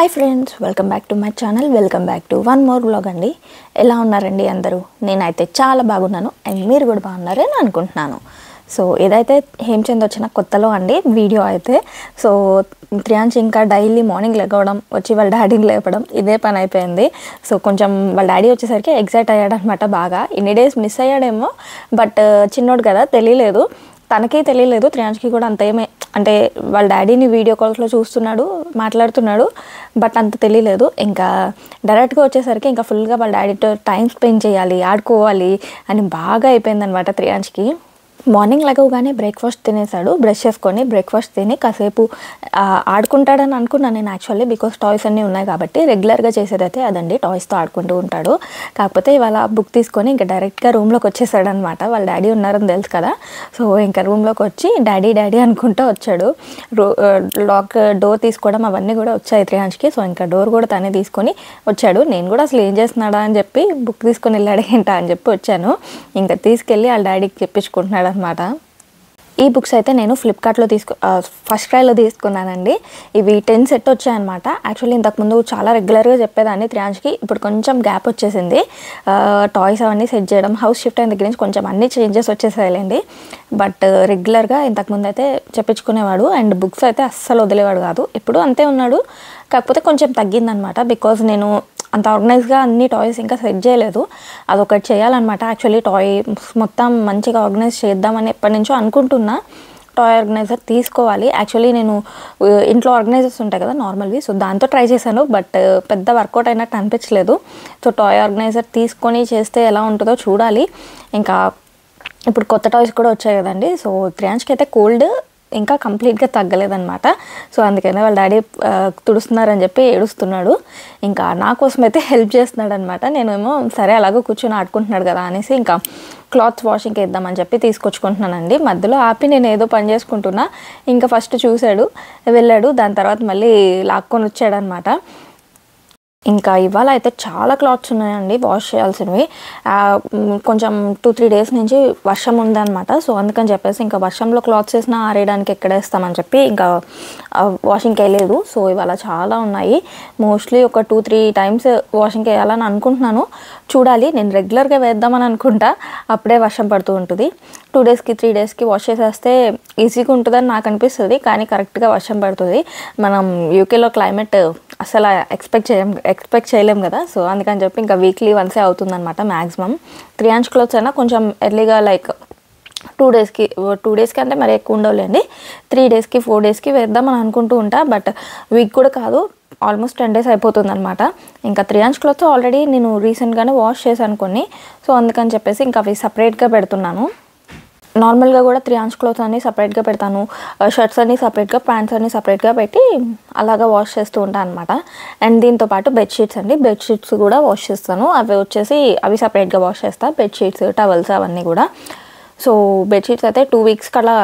Hi friends, welcome back to my channel. Welcome back to one more vlog అండి. ఎలా ఉన్నారండి అందరూ? నేనైతే చాలా బాగున్నాను అండ్ మీరు కూడా బాగున్నారని అనుకుంటున్నాను. సో ఏదైతే హేమచంద్ వచ్చిన కొత్తలో అండి వీడియో అయితే, సో త్రియాంశ్ ఇంకా డైలీ మార్నింగ్ లెగవడం, వచ్చి వాళ్ళ డాడీని లేపడం, ఇదే పని అయిపోయింది. సో కొంచెం వాళ్ళ డాడీ వచ్చేసరికి ఎగ్జైట్ అయ్యాడనమాట. బాగా ఇన్ని డేస్ మిస్ అయ్యాడేమో, బట్ చిన్నోడు కదా తెలియలేదు, తనకే తెలియలేదు, త్రియాంష్కి కూడా అంత ఏమే, అంటే వాళ్ళ డాడీని వీడియో కాల్స్లో చూస్తున్నాడు, మాట్లాడుతున్నాడు, బట్ అంత తెలియలేదు. ఇంకా డైరెక్ట్గా వచ్చేసరికి ఇంకా ఫుల్గా వాళ్ళ డాడీతో టైం స్పెండ్ చేయాలి, ఆడుకోవాలి అని బాగా అయిపోయిందనమాట త్రియాంష్కి. మార్నింగ్ లెగవగానే బ్రేక్ఫాస్ట్ తినేసాడు, బ్రష్ చేసుకొని బ్రేక్ఫాస్ట్ తిని కాసేపు ఆడుకుంటాడని అనుకున్నాను నేను యాక్చువల్లీ, బికాస్ టాయ్స్ అన్నీ ఉన్నాయి కాబట్టి. రెగ్యులర్గా చేసేదైతే అదండి, టాయ్స్తో ఆడుకుంటూ ఉంటాడు. కాకపోతే ఇవాళ బుక్ తీసుకొని ఇంకా డైరెక్ట్గా రూమ్లోకి వచ్చేసాడనమాట. వాళ్ళ డాడీ ఉన్నారని తెలుసు కదా, సో ఇంకా రూమ్లోకి వచ్చి డాడీ డాడీ అనుకుంటూ వచ్చాడు. డోర్ తీసుకోవడం అవన్నీ కూడా వచ్చాయి త్రియాంష్కి. సో ఇంకా డోర్ కూడా తనే తీసుకొని వచ్చాడు. నేను కూడా అసలు ఏం చేస్తున్నాడా అని చెప్పి బుక్ తీసుకొని వెళ్ళాడు ఏంటా అని చెప్పి వచ్చాను. ఇంకా తీసుకెళ్ళి వాళ్ళ డాడీకి చెప్పించుకుంటున్నాడు అనమాట. ఈ బుక్స్ అయితే నేను ఫ్లిప్కార్ట్లో ఫస్ట్ క్రైలో తీసుకున్నానండి. ఇవి 10 సెట్ వచ్చాయన్నమాట. యాక్చువల్లీ ఇంతకుముందు చాలా రెగ్యులర్గా చెప్పేదాన్ని త్రియాంష్కి, ఇప్పుడు కొంచెం గ్యాప్ వచ్చేసింది. టాయ్స్ అవన్నీ సెట్ చేయడం, హౌస్ షిఫ్ట్ అయిన దగ్గర నుంచి కొంచెం అన్ని చేంజెస్ వచ్చేసాయిలేండి. బట్ రెగ్యులర్గా ఇంతకుముందు అయితే చెప్పించుకునేవాడు అండ్ బుక్స్ అయితే అస్సలు వదిలేవాడు కాదు. ఇప్పుడు అంతే ఉన్నాడు, కాకపోతే కొంచెం తగ్గిందనమాట. బికాజ్ నేను అంత ఆర్గనైజ్గా అన్ని టాయ్స్ ఇంకా సెట్ చేయలేదు, అదొకటి చేయాలన్నమాట. యాక్చువల్లీ టాయ్ మొత్తం మంచిగా ఆర్గనైజ్ చేద్దామని ఎప్పటి నుంచో అనుకుంటున్నా. టాయ్ ఆర్గనైజర్ తీసుకోవాలి. యాక్చువల్లీ నేను ఇంట్లో ఆర్గనైజర్స్ ఉంటాయి కదా నార్మల్వి, సో దాంతో ట్రై చేశాను, బట్ పెద్ద వర్కౌట్ అయినట్టు అనిపించలేదు. సో టాయ్ ఆర్గనైజర్ తీసుకొని చేస్తే ఎలా ఉంటుందో చూడాలి. ఇంకా ఇప్పుడు కొత్త టాయ్స్ కూడా వచ్చాయి కదండి. సో త్రియాంష్కి అయితే కోల్డ్ ఇంకా కంప్లీట్గా తగ్గలేదన్నమాట. సో అందుకనే వాళ్ళ డాడీ తుడుస్తున్నారని చెప్పి ఏడుస్తున్నాడు. ఇంకా నా కోసం అయితే హెల్ప్ చేస్తున్నాడు అనమాట. నేనేమో సరే అలాగో కూర్చొని ఆడుకుంటున్నాడు కదా అనేసి ఇంకా క్లాత్స్ వాషింగ్కి వేద్దామని చెప్పి తీసుకొచ్చుకుంటున్నానండి. మధ్యలో ఆపి నేను ఏదో పని చేసుకుంటున్నా, ఇంకా ఫస్ట్ చూశాడు, వెళ్ళాడు, దాని తర్వాత మళ్ళీ లాక్కొని వచ్చాడనమాట. ఇంకా ఇవాళ అయితే చాలా క్లాత్స్ ఉన్నాయండి వాష్ చేయాల్సినవి. కొంచెం 2-3 డేస్ నుంచి వర్షం ఉందన్నమాట. సో అందుకని చెప్పేసి ఇంకా వర్షంలో క్లాత్స్ వేసినా ఆరేయడానికి ఎక్కడ వేస్తామని చెప్పి ఇంకా వాషింగ్కి వేయలేదు. సో ఇవాళ చాలా ఉన్నాయి, మోస్ట్లీ ఒక 2-3 టైమ్స్ వాషింగ్కి వేయాలని అనుకుంటున్నాను. చూడాలి, నేను రెగ్యులర్గా వేద్దామని అనుకుంటా, అప్పుడే వర్షం పడుతూ ఉంటుంది. 2 డేస్కి 3 డేస్కి వాష్ చేసేస్తే ఈజీగా ఉంటుందని నాకు అనిపిస్తుంది, కానీ కరెక్ట్గా వర్షం పడుతుంది. మనం యూకేలో క్లైమేట్ అసలు ఎక్స్పెక్ట్ చేయలేం కదా. సో అందుకని చెప్పి ఇంకా వీక్లీ వన్సే అవుతుందన్నమాట మ్యాక్సిమం. త్రియాంష్ క్లోత్స్ అయినా కొంచెం ఎర్లీగా లైక్ 2 డేస్కి అంటే మరి ఎక్కువ ఉండవులేండి, 3 డేస్కి 4 డేస్కి వేద్దామని అనుకుంటూ ఉంటా. బట్ వీక్ కూడా కాదు, ఆల్మోస్ట్ 10 డేస్ అయిపోతుంది అనమాట. ఇంకా త్రియాంష్ క్లాత్స్ ఆల్రెడీ నేను రీసెంట్గానే వాష్ చేశాను కొన్ని, సో అందుకని చెప్పేసి ఇంకా అవి సపరేట్గా పెడుతున్నాను. నార్మల్గా కూడా త్రియాంష్ క్లాత్స్ అన్నీ సపరేట్గా పెడతాను, షర్ట్స్ అన్నీ సపరేట్గా, ప్యాంట్స్ అన్నీ సపరేట్గా పెట్టి అలాగా వాష్ చేస్తూ ఉంటాను అనమాట. అండ్ దీంతోపాటు బెడ్షీట్స్ అండి, బెడ్షీట్స్ కూడా వాష్ చేస్తాను. అవి సపరేట్గా వాష్ చేస్తాను, బెడ్షీట్స్, టవల్స్ అవన్నీ కూడా. సో బెడ్షీట్స్ అయితే 2 వీక్స్కి అలా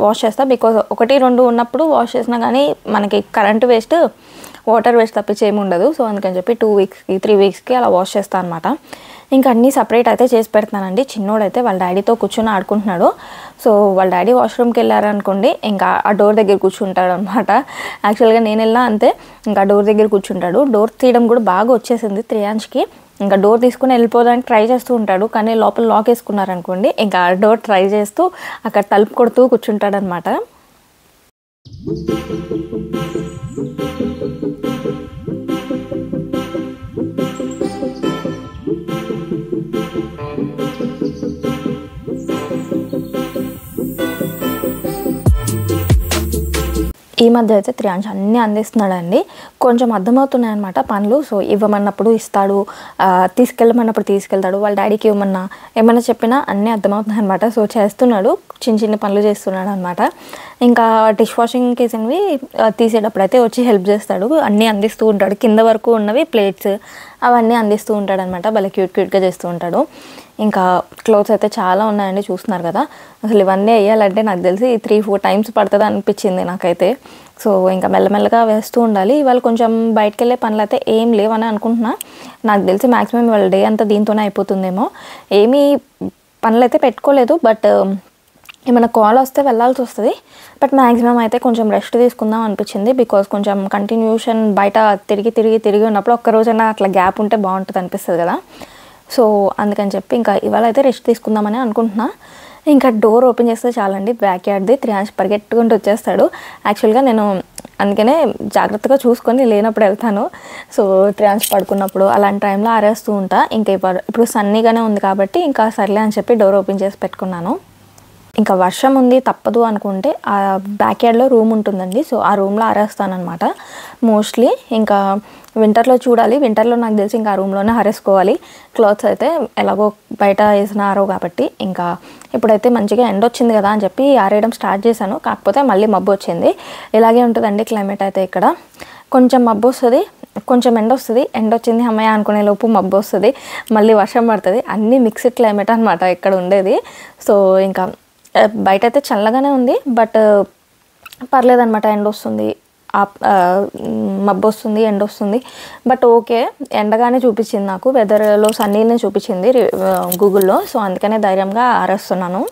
వాష్ చేస్తా, బికాజ్ 1-2 ఉన్నప్పుడు వాష్ చేసినా కానీ మనకి కరెంట్ వేస్ట్, వాటర్ వేస్ట్ తప్పించి ఏమి ఉండదు. సో అందుకని చెప్పి 2 వీక్స్కి 3 వీక్స్కి అలా వాష్ చేస్తాను అనమాట. ఇంకా అన్నీ సపరేట్ అయితే చేసి పెడతానండి. చిన్నోడైతే వాళ్ళ డాడీతో కూర్చొని ఆడుకుంటున్నాడు. సో వాళ్ళ డాడీ వాష్రూమ్కి వెళ్ళారనుకోండి, ఇంకా ఆ డోర్ దగ్గర కూర్చుంటాడు అనమాట. యాక్చువల్గా నేను వెళ్ళినా అంతే, ఇంకా డోర్ దగ్గర కూర్చుంటాడు. డోర్ తీయడం కూడా బాగా వచ్చేసింది త్రియాంష్కి. ఇంకా డోర్ తీసుకుని వెళ్ళిపోవడానికి ట్రై చేస్తూ ఉంటాడు, కానీ లోపల లాక్ వేసుకున్నారనుకోండి, ఇంకా డోర్ ట్రై చేస్తూ అక్కడ తలుపు కొడుతూ కూర్చుంటాడనమాట. ఈ మధ్య అయితే త్రియాంష్ అన్నీ అందిస్తున్నాడండి, కొంచెం అర్థమవుతున్నాయి అనమాట పనులు. సో ఇవ్వమన్నప్పుడు ఇస్తాడు, తీసుకెళ్ళమన్నప్పుడు తీసుకెళ్తాడు, వాళ్ళ డాడీకి ఏమన్నా చెప్పినా అన్నీ అర్థమవుతున్నాయి అనమాట. సో చేస్తున్నాడు, చిన్న పనులు చేస్తున్నాడు అనమాట. ఇంకా డిష్ వాషింగ్ కేసినవి తీసేటప్పుడు అయితే వచ్చి హెల్ప్ చేస్తాడు, అన్నీ అందిస్తూ ఉంటాడు. కింద వరకు ఉన్నవి ప్లేట్స్ అవన్నీ అందిస్తూ ఉంటాడు అనమాట. భలే క్యూట్గా చేస్తూ ఉంటాడు. ఇంకా క్లోత్స్ అయితే చాలా ఉన్నాయండి, చూస్తున్నారు కదా. అసలు ఇవన్నీ వేయాలంటే నాకు తెలిసి 3-4 టైమ్స్ పడుతుంది అనిపించింది నాకైతే. సో ఇంకా మెల్లమెల్లగా వేస్తూ ఉండాలి. ఇవాళ కొంచెం బయటకు వెళ్ళే పనులు అయితే ఏం లేవని అనుకుంటున్నా. నాకు తెలిసి మ్యాక్సిమం వాళ్ళ డే అంతా దీంతోనే అయిపోతుందేమో. ఏమీ పనులు అయితే పెట్టుకోలేదు, బట్ ఏమైనా కాల్ వస్తే వెళ్ళాల్సి వస్తుంది. బట్ మ్యాక్సిమం అయితే కొంచెం రెస్ట్ తీసుకుందాం అనిపించింది. బికాజ్ కొంచెం కంటిన్యూషన్ బయట తిరిగి ఉన్నప్పుడు ఒక్కరోజైనా అట్లా గ్యాప్ ఉంటే బాగుంటుంది అనిపిస్తుంది కదా. సో అందుకని చెప్పి ఇంకా ఇవాళ అయితే రెస్ట్ తీసుకుందామని అనుకుంటున్నా. ఇంకా డోర్ ఓపెన్ చేస్తే చాలండి బ్యాక్ యార్డ్ది త్రియాంష్ పరిగెట్టుకుంటూ వచ్చేస్తాడు. యాక్చువల్గా నేను అందుకనే జాగ్రత్తగా చూసుకొని లేనప్పుడు వెళ్తాను. సో త్రియాంష్ పడుకున్నప్పుడు అలాంటి టైంలో ఆరేస్తూ ఉంటా. ఇంకా ఇప్పుడు సన్నీగానే ఉంది కాబట్టి ఇంకా సర్లే అని చెప్పి డోర్ ఓపెన్ చేసి పెట్టుకున్నాను. ఇంకా వర్షం ఉంది తప్పదు అనుకుంటే ఆ బ్యాక్ యార్డ్లో రూమ్ ఉంటుందండి. సో ఆ రూమ్లో ఆరేస్తానమాట మోస్ట్లీ. ఇంకా వింటర్లో చూడాలి, వింటర్లో నాకు తెలిసి ఇంకా ఆ రూమ్లోనే ఆరేసుకోవాలి. క్లాత్స్ అయితే ఎలాగో బయట వేసిన ఆరో కాబట్టి ఇంకా ఇప్పుడైతే మంచిగా ఎండ వచ్చింది కదా అని చెప్పి ఆరేయడం స్టార్ట్ చేశాను. కాకపోతే మళ్ళీ మబ్బు వచ్చింది. ఇలాగే ఉంటుందండి క్లైమేట్ అయితే. ఇక్కడ కొంచెం మబ్బు వస్తుంది, కొంచెం ఎండ వస్తుంది, ఎండ వచ్చింది అమ్మాయి అనుకునే లోపు మబ్బు వస్తుంది, మళ్ళీ వర్షం పడుతుంది. అన్నీ మిక్స్డ్ క్లైమేట్ అనమాట ఇక్కడ ఉండేది. సో ఇంకా బయట అయితే చల్లగానే ఉంది, బట్ పర్లేదనమాట. ఎండ వస్తుంది, మబ్బు వస్తుంది, ఎండ వస్తుంది, బట్ ఓకే. ఎండగానే చూపించింది నాకు, వెదర్లో సన్నీనే చూపించింది గూగుల్లో. సో అందుకనే ధైర్యంగా ఆరేస్తున్నాను.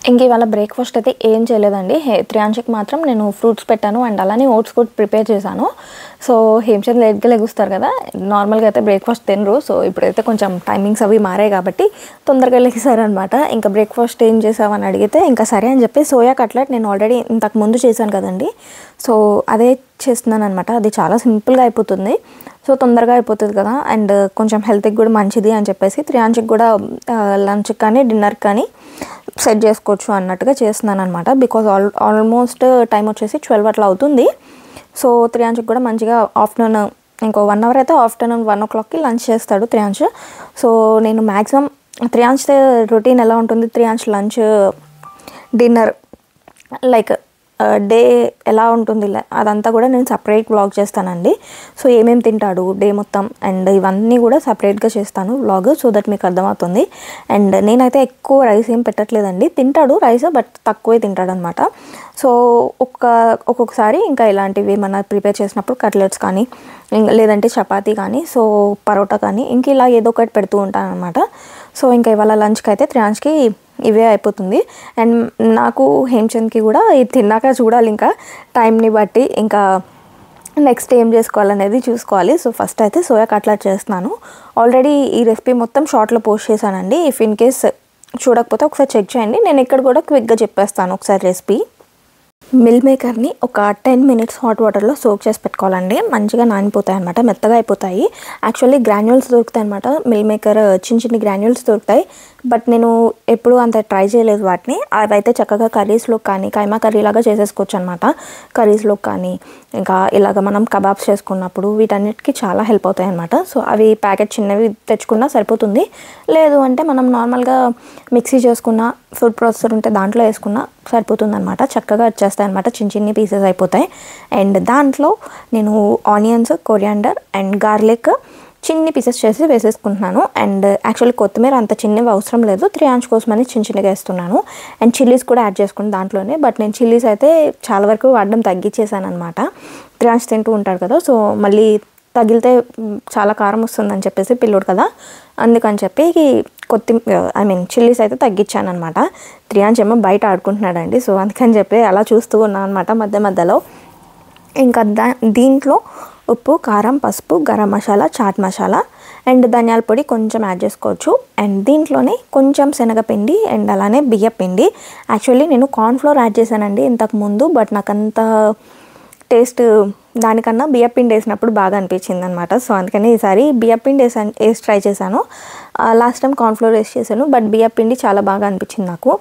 ఇంక ఇవాళ బ్రేక్ఫాస్ట్ అయితే ఏం చేయలేదండి. త్రియాంశకి మాత్రం నేను ఫ్రూట్స్ పెట్టాను అండ్ అలానే ఓట్స్ కూడా ప్రిపేర్ చేశాను. సో హేమచంద్ లేట్గా లెగుస్తారు కదా, నార్మల్గా అయితే బ్రేక్ఫాస్ట్ తినరు. సో ఇప్పుడైతే కొంచెం టైమింగ్స్ అవి మారాయి కాబట్టి తొందరగా లెగిసారనమాట. ఇంకా బ్రేక్ఫాస్ట్ ఏం చేసావని అడిగితే ఇంకా సరే అని చెప్పి సోయా కట్లెట్ నేను ఆల్రెడీ ఇంతకు ముందు చేశాను కదండి, సో అదే చేస్తున్నాను అనమాట. అది చాలా సింపుల్గా అయిపోతుంది, సో తొందరగా అయిపోతుంది కదా, అండ్ కొంచెం హెల్త్కి కూడా మంచిది అని చెప్పేసి త్రియాంశకి కూడా లంచ్కి కానీ డిన్నర్కి కానీ సెట్ చేసుకోవచ్చు అన్నట్టుగా చేస్తున్నాను అనమాట. బికాజ్ ఆల్మోస్ట్ టైం వచ్చేసి 12 అట్లా అవుతుంది. సో త్రియాంశకి కూడా మంచిగా ఆఫ్టర్నూన్ ఇంకో 1 అవర్ అయితే ఆఫ్టర్నూన్ 1 o'clockకి లంచ్ చేస్తాడు త్రియాంశ్. సో నేను మ్యాక్సిమం త్రియాంశ్ రొటీన్ ఎలా ఉంటుంది, Triyansh lunch dinner like day ఎలా ఉంటుంది అదంతా కూడా నేను సపరేట్ వ్లాగ్ చేస్తానండి. సో ఏమేమి తింటాడు డే మొత్తం అండ్ ఇవన్నీ కూడా సపరేట్గా చేస్తాను వ్లాగ్, సో దట్ మీకు అర్థమవుతుంది. అండ్ నేనైతే ఎక్కువ రైస్ ఏం పెట్టట్లేదండి, తింటాడు రైస్ బట్ తక్కువే తింటాడు అనమాట. సో ఒక్కొక్కసారి ఇంకా ఇలాంటివి ఏమన్నా ప్రిపేర్ చేసినప్పుడు కట్లెట్స్ కానీ లేదంటే చపాతీ కానీ సో పరోటా కానీ ఇంక ఇలా ఏదో ఒకటి పెడుతూ ఉంటాను అనమాట. సో ఇంకా ఇవాళ లంచ్కి అయితే త్రియాంశ్కి ఇవే అయిపోతుంది. అండ్ నాకు హేమచంద్కి కూడా ఇది తిన్నాక చూడాలి ఇంకా టైంని బట్టి ఇంకా నెక్స్ట్ ఏం చేసుకోవాలనేది చూసుకోవాలి. సో ఫస్ట్ అయితే సోయా కట్లెట్ చేస్తున్నాను. ఆల్రెడీ ఈ రెసిపీ మొత్తం షార్ట్లో పోస్ట్ చేశానండి, ఇఫ్ ఇన్ కేస్ చూడకపోతే ఒకసారి చెక్ చేయండి. నేను ఇక్కడ కూడా క్విక్గా చెప్పేస్తాను ఒకసారి రెసిపీ. మిల్ మేకర్ని ఒక 10 minutes హాట్ వాటర్లో సోక్ చేసి పెట్టుకోవాలండి. మంచిగా నానిపోతాయి అనమాట, మెత్తగా అయిపోతాయి. యాక్చువల్లీ గ్రాన్యూల్స్ దొరుకుతాయి అనమాట, మిల్ మేకర్ చిన్న గ్రాన్యూల్స్ దొరుకుతాయి. బట్ నేను ఎప్పుడూ అంత ట్రై చేయలేదు వాటిని. అవైతే చక్కగా కర్రీస్లో కానీ కైమా కర్రీ లాగా చేసేసుకోవచ్చు అనమాట. కర్రీస్లో కానీ ఇంకా ఇలాగ మనం కబాబ్స్ చేసుకున్నప్పుడు వీటన్నిటికీ చాలా హెల్ప్ అవుతాయి అనమాట. సో అవి ప్యాకెట్ చిన్నవి తెచ్చుకున్నా సరిపోతుంది. లేదు అంటే మనం నార్మల్గా మిక్సీ చేసుకున్న ఫుడ్ ప్రాసెసర్ ఉంటే దాంట్లో వేసుకున్నా సరిపోతుంది అనమాట. చక్కగా వచ్చేస్తాయి అనమాట, చిన్న పీసెస్ అయిపోతాయి. అండ్ దాంట్లో నేను ఆనియన్స్, కొరియాండర్ అండ్ గార్లిక్ చిన్ని పీసెస్ చేసి వేసేసుకుంటున్నాను. అండ్ యాక్చువల్లీ కొత్తిమీర అంత చిన్నవి అవసరం లేదు, త్రియాంశ్ కోసమని చిన్నగా వేస్తున్నాను. అండ్ చిల్లీస్ కూడా యాడ్ చేసుకుని దాంట్లోనే, బట్ నేను చిల్లీస్ అయితే చాలా వరకు వాడడం తగ్గించేసాను అనమాట. త్రియాంశ్ తింటూ ఉంటాడు కదా, సో మళ్ళీ తగిలితే చాలా కారం వస్తుందని చెప్పేసి పిల్లోడు కదా, అందుకని చెప్పి చిల్లీస్ అయితే తగ్గించాను అనమాట. త్రియాంశ్ ఏమో బయట ఆడుకుంటున్నాడండి, సో అందుకని చెప్పి అలా చూస్తూ ఉన్నాను అనమాట మధ్యలో. ఇంకా దీంట్లో ఉప్పు, కారం, పసుపు, గరం మసాలా, చాట్ మసాలా అండ్ ధనియాల పొడి కొంచెం యాడ్ చేసుకోవచ్చు. అండ్ దీంట్లోనే కొంచెం శనగపిండి అండ్ అలానే బియ్య పిండి. యాక్చువల్లీ నేను కార్న్ఫ్లోర్ యాడ్ చేశానండి ఇంతకుముందు, బట్ నాకు అంత టేస్ట్ దానికన్నా బియ్యపిండి వేసినప్పుడు బాగా అనిపించింది అనమాట. సో అందుకని ఈసారి బియ్యపిండి వేసి ట్రై చేశాను. లాస్ట్ టైం కార్న్ఫ్లోర్ వేసి చేశాను, బట్ బియ్యపిండి చాలా బాగా అనిపించింది నాకు,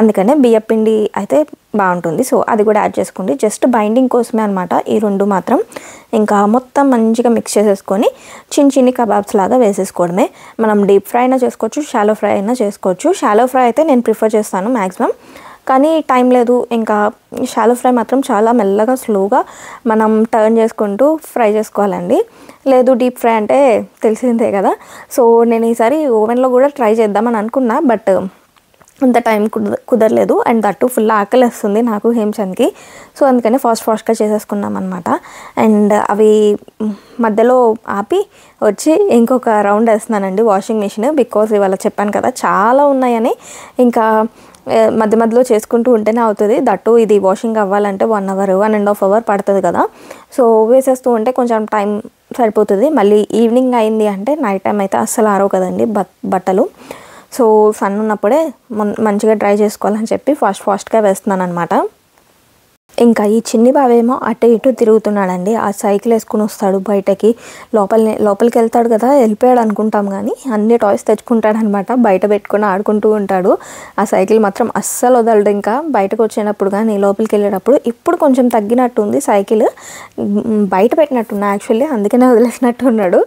అందుకనే బియ్యపిండి అయితే బాగుంటుంది. సో అది కూడా యాడ్ చేసుకోండి, జస్ట్ బైండింగ్ కోసమే అనమాట ఈ రెండు మాత్రం. ఇంకా మొత్తం మంచిగా మిక్స్ చేసేసుకొని చిన్ని కబాబ్స్ లాగా వేసేసుకోవడమే. మనం డీప్ ఫ్రై అయినా చేసుకోవచ్చు, షాలో ఫ్రై అయినా చేసుకోవచ్చు. షాలో ఫ్రై అయితే నేను ప్రిఫర్ చేస్తాను మ్యాక్సిమం, కానీ టైం లేదు. ఇంకా షాలో ఫ్రై మాత్రం చాలా మెల్లగా స్లోగా మనం టర్న్ చేసుకుంటూ ఫ్రై చేసుకోవాలండి. లేదు డీప్ ఫ్రై అంటే తెలిసిందే కదా. సో నేను ఈసారి ఓవెన్లో కూడా ట్రై చేద్దామని అనుకున్నా, బట్ అంత టైం కుదరలేదు. అండ్ దట్టు ఫుల్ ఆకలిస్తుంది నాకు హేమచంద్కి. సో అందుకని ఫాస్ట్గా చేసేసుకున్నాం అనమాట. అండ్ అవి మధ్యలో ఆపి వచ్చి ఇంకొక రౌండ్ వేస్తున్నానండి వాషింగ్ మిషన్. బికాజ్ ఇవాళ చెప్పాను కదా చాలా ఉన్నాయని, ఇంకా మధ్యలో చేసుకుంటూ ఉంటేనే అవుతుంది. దట్టు ఇది వాషింగ్ అవ్వాలంటే 1 hour 1.5 hour పడుతుంది కదా. సో వేసేస్తూ ఉంటే కొంచెం టైం సరిపోతుంది. మళ్ళీ ఈవినింగ్ అయింది అంటే నైట్ టైం అయితే అస్సలు ఆరవు కదండి బట్టలు. సో సన్ ఉన్నప్పుడే మంచిగా డ్రై చేసుకోవాలని చెప్పి ఫాస్ట్గా వేస్తున్నాను అనమాట. ఇంకా ఈ చిన్ని బావేమో అటు ఇటు తిరుగుతున్నాడండి. ఆ సైకిల్ వేసుకుని వస్తాడు బయటకి, లోపలికి వెళ్తాడు కదా, వెళ్ళిపోయాడు అనుకుంటాం కానీ అన్ని టాయ్స్ తెచ్చుకుంటాడు అనమాట. బయట పెట్టుకుని ఆడుకుంటూ ఉంటాడు. ఆ సైకిల్ మాత్రం అస్సలు వదలడు. ఇంకా బయటకు వచ్చినప్పుడు కానీ లోపలికి వెళ్ళేటప్పుడు ఇప్పుడు కొంచెం తగ్గినట్టుంది సైకిల్, బయట పెట్టినట్టున్నా యాక్చువల్లీ, అందుకనే వదిలేసినట్టు ఉన్నాడు.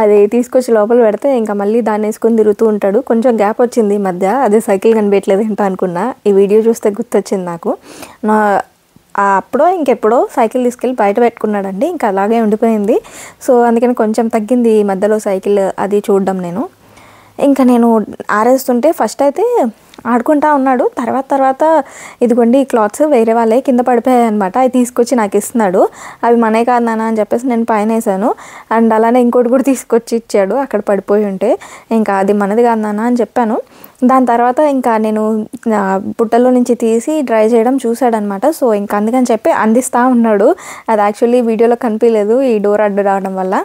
అది తీసుకొచ్చి లోపల పెడితే ఇంకా మళ్ళీ దాన్ని వేసుకొని తిరుగుతూ ఉంటాడు. కొంచెం గ్యాప్ వచ్చింది ఈ మధ్య, అదే సైకిల్ కనిపించలేదు ఏంటో అనుకున్నా. ఈ వీడియో చూస్తే గుర్తొచ్చింది నాకు. అప్పుడో ఇంకెప్పుడో సైకిల్ తీసుకెళ్ళి బయట పెట్టుకున్నాడండి, ఇంకా అలాగే ఉండిపోయింది. సో అందుకని కొంచెం తగ్గింది ఈ మధ్యలో సైకిల్ అది చూడడం. ఇంకా నేను ఆరేస్తుంటే ఫస్ట్ అయితే ఆడుకుంటా ఉన్నాడు. తర్వాత ఇదిగోండి ఈ క్లాత్స్ వేరే వాళ్ళే కింద పడిపోయాయి అనమాట. అవి తీసుకొచ్చి నాకు ఇస్తున్నాడు. అవి మనే కాదు నాన్న అని చెప్పేసి నేను పైన వేసాను. అండ్ అలానే ఇంకోటి కూడా తీసుకొచ్చి ఇచ్చాడు అక్కడ పడిపోయి ఉంటే. ఇంకా అది మనది కాదు నాన్న అని చెప్పాను. దాని తర్వాత ఇంకా నేను బుట్టలో నుంచి తీసి డ్రై చేయడం చూశాడనమాట. సో ఇంకా అందుకని చెప్పి అందిస్తూ ఉన్నాడు. అది యాక్చువల్లీ వీడియోలో కనిపించలేదు ఈ డోర్ అడ్డు రావడం వల్ల.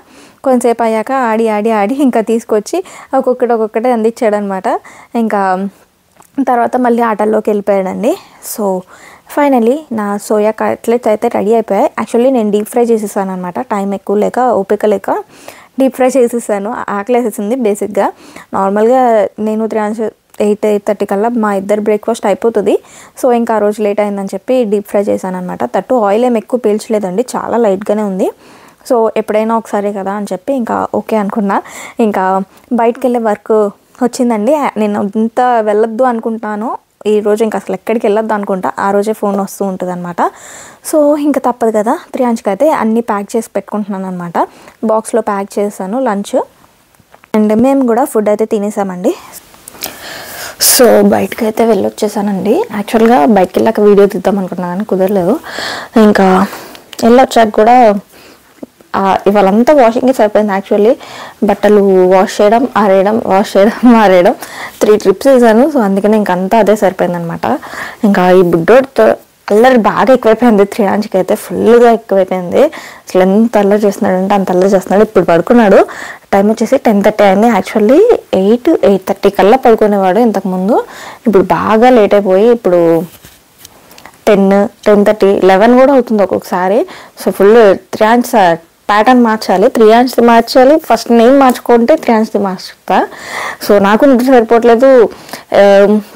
కొంతసేపు అయ్యాక ఆడి ఇంకా తీసుకొచ్చి ఒక్కొక్కటి అందించాడనమాట. ఇంకా తర్వాత మళ్ళీ ఆటల్లోకి వెళ్ళిపోయాడండి. సో ఫైనలీ నా సోయా కట్లెట్స్ అయితే రెడీ అయిపోయాయి. యాక్చువల్లీ నేను డీప్ ఫ్రై చేసేసాను అనమాట. టైం ఎక్కువ లేక ఓపిక లేక డీప్ ఫ్రై చేసేసాను. ఆకలి వేసేసింది బేసిక్గా. నార్మల్గా నేను 8:30 కల్లా మా ఇద్దరు బ్రేక్ఫాస్ట్ అయిపోతుంది. సో ఇంకా ఆ రోజు లేట్ అయిందని చెప్పి డీప్ ఫ్రై చేశాను అనమాట. తట్టు ఆయిల్ ఏం ఎక్కువ పీల్చలేదండి, చాలా లైట్గానే ఉంది. సో ఎప్పుడైనా ఒకసారి కదా అని చెప్పి ఇంకా ఓకే అనుకున్నా. ఇంకా బయటకు వెళ్ళే వర్క్ వచ్చిందండి. నేను ఇంత వెళ్ళొద్దు అనుకుంటాను ఈరోజు, ఇంకా అసలు ఎక్కడికి వెళ్ళొద్దు అనుకుంటా. ఆ రోజే ఫోన్ వస్తూ ఉంటుంది అనమాట. సో ఇంకా తప్పదు కదా, త్రియాంష్కి అయితే అన్నీ ప్యాక్ చేసి పెట్టుకుంటున్నాను అనమాట. బాక్స్లో ప్యాక్ చేశాను లంచ్. అండ్ మేము కూడా ఫుడ్ అయితే తినేసామండి. సో బయటకు అయితే వెళ్ళొచ్చేసానండి. యాక్చువల్గా బయటకు వెళ్ళాక వీడియో తీద్దాం అనుకున్నాను కానీ కుదరలేదు. ఇంకా వెళ్ళొచ్చాక కూడా ఇవాళంతా వాషింగ్కి సరిపోయింది. యాక్చువల్లీ బట్టలు వాష్ చేయడం ఆరేయడం 3 trips వేసాను. సో అందుకని ఇంకంతా అదే సరిపోయింది అనమాట. ఇంకా ఈ బుడ్డోడితో అల్లరి బాగా ఎక్కువైపోయింది. త్రియాంష్కి అయితే ఫుల్గా ఎక్కువైపోయింది. అసలు ఎంత అల్లరి చేస్తున్నాడంటే అంత అల్లరి చేస్తున్నాడు. ఇప్పుడు పడుకున్నాడు. టైం వచ్చేసి 10:30 అయింది. యాక్చువల్లీ 8:30 కల్లా పడుకునేవాడు ఇంతకుముందు. ఇప్పుడు బాగా లేట్ అయిపోయి ఇప్పుడు 10, 10:30, 11 కూడా అవుతుంది ఒక్కొక్కసారి. సో ఫుల్ త్రియాంష్ ప్యాటర్న్ మార్చాలి, త్రియాంష్ది మార్చాలి. ఫస్ట్ నేను మార్చుకుంటే త్రియాంష్ది మార్చుతా. సో నాకు నిద్ర సరిపోవట్లేదు.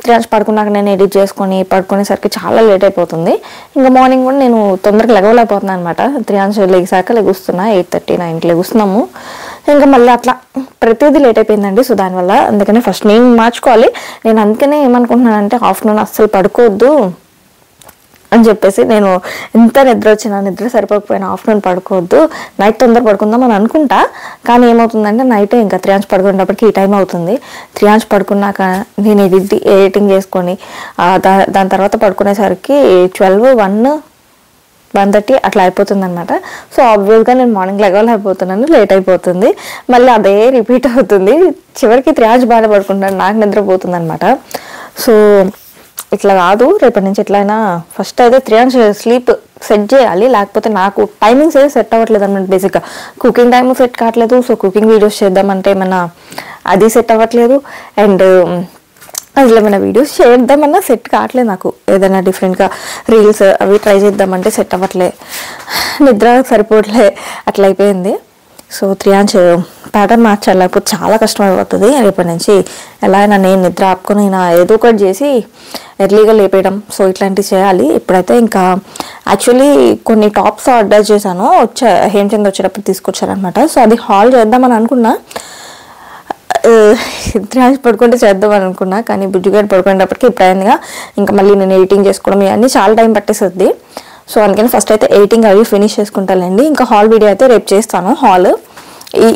త్రియాంష్ పడుకున్నాక నేను ఎడిట్ చేసుకొని పడుకునేసరికి చాలా లేట్ అయిపోతుంది. ఇంకా మార్నింగ్ కూడా నేను తొందరగా లెగవలేకపోతున్నాను అనమాట. త్రియాంష్ లెగుస్తున్నా 8:30, 9 లెగుస్తున్నాము. ఇంకా మళ్ళీ అట్లా ప్రతిదీ లేట్ అయిపోయిందండి. సో దానివల్ల అందుకనే ఫస్ట్ నేను మార్చుకోవాలి. నేను అందుకనే ఏమనుకుంటున్నానంటే ఆఫ్టర్నూన్ అస్సలు పడుకోవద్దు అని చెప్పేసి, నేను ఎంత నిద్ర వచ్చినా నిద్ర సరిపోకపోయినా ఆఫ్టర్నూన్ పడుకోవద్దు, నైట్ తొందర పడుకుందాం అని అనుకుంటా. కానీ ఏమవుతుందంటే నైట్ ఇంకా త్రియాంష్ పడుకునేటప్పటికి ఈ టైం అవుతుంది. త్రియాంష్ పడుకున్నాక నేను ఎడిటింగ్ చేసుకొని దాని తర్వాత పడుకునేసరికి 12, 1:30 అట్లా అయిపోతుంది అనమాట. సో ఆబ్వియస్గా నేను మార్నింగ్ లెగవలేకపోతున్నాను, లేట్ అయిపోతుంది. మళ్ళీ అదే రిపీట్ అవుతుంది. చివరికి త్రియాంష్ బాగా పడుకుంటాడు, నాకు నిద్రపోతుంది అనమాట. సో ఇట్లా కాదు, రేపటి నుంచి ఎట్లయినా ఫస్ట్ అయితే త్రియాంష్ స్లీప్ సెట్ చేయాలి. లేకపోతే నాకు టైమింగ్స్ అయితే సెట్ అవ్వట్లేదు అన్నమాట. బేసిక్గా కుకింగ్ టైం సెట్ కావట్లేదు. సో కుకింగ్ వీడియోస్ చేద్దామంటే ఏమన్నా అది సెట్ అవ్వట్లేదు. అండ్ అసలు ఏమైనా వీడియోస్ చేద్దామన్నా సెట్ కావట్లేదు నాకు. ఏదైనా డిఫరెంట్గా రీల్స్ అవి ట్రై చేద్దామంటే సెట్ అవ్వట్లే, నిద్ర సరిపోవట్లే, అట్లా అయిపోయింది. సో త్రియాంష్ ప్యాటర్న్ మార్చాలి, లేకపోతే చాలా కష్టం అయిపోతుంది. రేపటి నుంచి ఎలా అయినా నేను నిద్ర ఆపుకొని ఏదో ఒకటి చేసి ఎర్లీగా లేపేయడం, సో ఇట్లాంటివి చేయాలి. ఇప్పుడైతే ఇంకా యాక్చువల్లీ కొన్ని టాప్స్ ఆర్డర్ చేశాను, హేమచంద్ వచ్చేటప్పుడు తీసుకొచ్చారనమాట. సో అది హాల్ చేద్దామని అనుకున్నా, త్రియాంష్ పడుకుంటే చేద్దామని అనుకున్నా. కానీ బుజ్జిగాడు పడుకునేటప్పటికి ఇప్పుడు అయిందిగా, ఇంకా మళ్ళీ నేను ఎడిటింగ్ చేసుకోవడం ఇవన్నీ చాలా టైం పట్టేస్తుంది. సో అందుకని ఫస్ట్ అయితే ఎడిటింగ్ అవి ఫినిష్ చేసుకుంటానండి. ఇంకా హాల్ వీడియో అయితే రేపు చేస్తాను. హాల్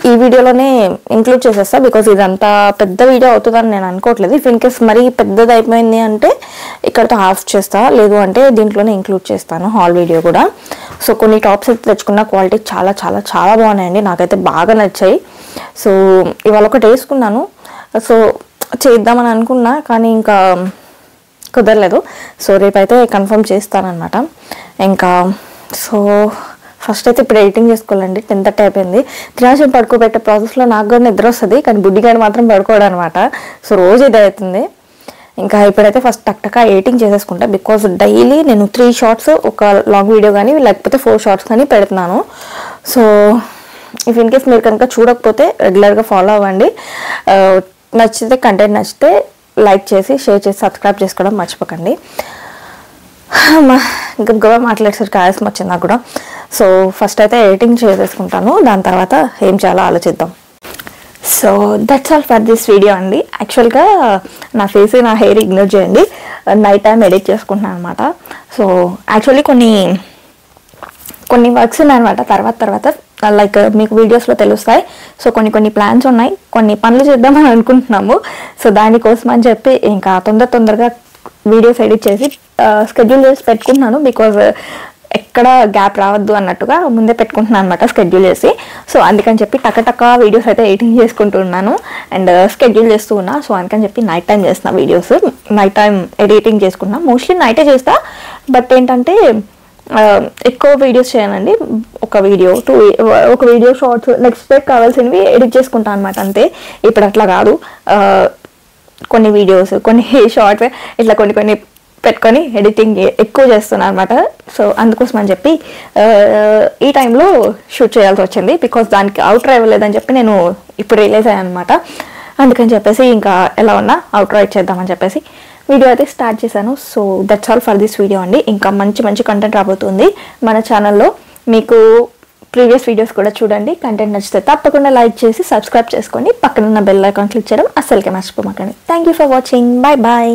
ఈ వీడియోలోనే ఇంక్లూడ్ చేసేస్తా, బికాజ్ ఇదంతా పెద్ద వీడియో అవుతుందని నేను అనుకోవట్లేదు. ఇఫ్ ఇన్ కేస్ మరీ పెద్దది అయిపోయింది అంటే ఇక్కడతో ఆఫ్ చేస్తా, లేదు అంటే దీంట్లోనే ఇంక్లూడ్ చేస్తాను హాల్ వీడియో కూడా. సో కొన్ని టాప్స్ అయితే తెచ్చుకున్న క్వాలిటీ చాలా చాలా చాలా బాగున్నాయండి, నాకైతే బాగా నచ్చాయి. సో ఇవాళ ఒకటి వేసుకున్నాను, సో చేద్దామని అనుకున్నా కానీ ఇంకా కుదరలేదు. సో రేపైతే కన్ఫర్మ్ చేస్తానన్నమాట. ఇంకా సో ఫస్ట్ అయితే ఇప్పుడు ఎడిటింగ్ చేసుకోవాలండి. 10:30 అయిపోయింది. తినాల్సిన పడుకోబెట్టే ప్రాసెస్లో నాకు కూడా నిద్ర వస్తుంది, కానీ బుడ్డిగాడు మాత్రం పడుకోవడం అనమాట. సో రోజు ఇదే అవుతుంది. ఇంకా ఇప్పుడైతే ఫస్ట్ టక్టకా ఎడిటింగ్ చేసేసుకుంటా, బికాజ్ డైలీ నేను 3 షార్ట్స్ ఒక లాంగ్ వీడియో కానీ లేకపోతే 4 షార్ట్స్ కానీ పెడుతున్నాను. సో ఇఫ్ ఇన్ కేస్ మీరు కనుక చూడకపోతే రెగ్యులర్గా ఫాలో అవ్వండి. నచ్చితే కంటెంట్ నచ్చితే లైక్ చేసి షేర్ చేసి సబ్స్క్రైబ్ చేసుకోవడం మర్చిపోకండి. గబగబా మాట్లాడేసరికి ఆయాసం వచ్చింది నాకు కూడా. సో ఫస్ట్ అయితే ఎడిటింగ్ చేసేసుకుంటాను, దాని తర్వాత ఏం చేయాలో ఆలోచిద్దాం. So that's all for this video అండి. యాక్చువల్గా నా ఫేస్ నా హెయిర్ ఇగ్నోర్ చేయండి, నైట్ టైం ఎడిట్ చేసుకుంటున్నాను అనమాట. సో యాక్చువల్లీ కొన్ని వర్క్స్ ఉన్నాయన్నమాట, తర్వాత లైక్ మీకు వీడియోస్లో తెలుస్తాయి. సో కొన్ని ప్లాన్స్ ఉన్నాయి, కొన్ని పనులు చేద్దామని అనుకుంటున్నాము. సో దానికోసం అని చెప్పి ఇంకా తొందరగా వీడియోస్ ఎడిట్ చేసి స్కెడ్యూల్ చేసి పెట్టుకుంటున్నాను, బికాజ్ ఎక్కడ గ్యాప్ రావద్దు అన్నట్టుగా ముందే పెట్టుకుంటున్నాను అనమాట స్కెడ్యూల్ చేసి. సో అందుకని చెప్పి టక వీడియోస్ అయితే ఎడిటింగ్ చేసుకుంటున్నాను అండ్ స్కెడ్యూల్ చేస్తూ ఉన్నా. సో అందుకని చెప్పి నైట్ టైం చేస్తున్నా వీడియోస్, నైట్ టైం ఎడిటింగ్ చేసుకుంటున్నా. మోస్ట్లీ నైటే చేస్తా, బట్ ఏంటంటే ఎక్కువ వీడియోస్ చేయనండి. ఒక వీడియో షార్ట్స్ నెక్స్ట్ డే కావాల్సినవి ఎడిట్ చేసుకుంటాను అనమాట, అంతే. ఇప్పుడు అట్లా కాదు, కొన్ని వీడియోస్ కొన్ని షార్ట్స్ ఇట్లా కొన్ని పెట్టుకొని ఎడిటింగ్ ఎక్కువ చేస్తున్నాను అనమాట. సో అందుకోసం అని చెప్పి ఈ టైంలో షూట్ చేయాల్సి వచ్చింది, బికాస్ దానికి అవుట్రో ఇవ్వలేదని చెప్పి నేను ఇప్పుడు రిలీజ్ అయ్యాను అనమాట. అందుకని చెప్పేసి ఇంకా ఎలా ఉన్నా అవుట్రో ఇచ్చేద్దామని చెప్పేసి వీడియో అయితే స్టార్ట్ చేశాను. So that's all for this video అండి. ఇంకా మంచి కంటెంట్ రాబోతుంది మన ఛానల్లో. మీకు ప్రీవియస్ వీడియోస్ కూడా చూడండి. కంటెంట్ నచ్చితే తప్పకుండా లైక్ చేసి సబ్స్క్రైబ్ చేసుకోండి. పక్కన ఉన్న బెల్ ఐకాన్ క్లిక్ చేయడం అస్సలుకే మర్చిపోమాకండి. Thank you for watching. Bye.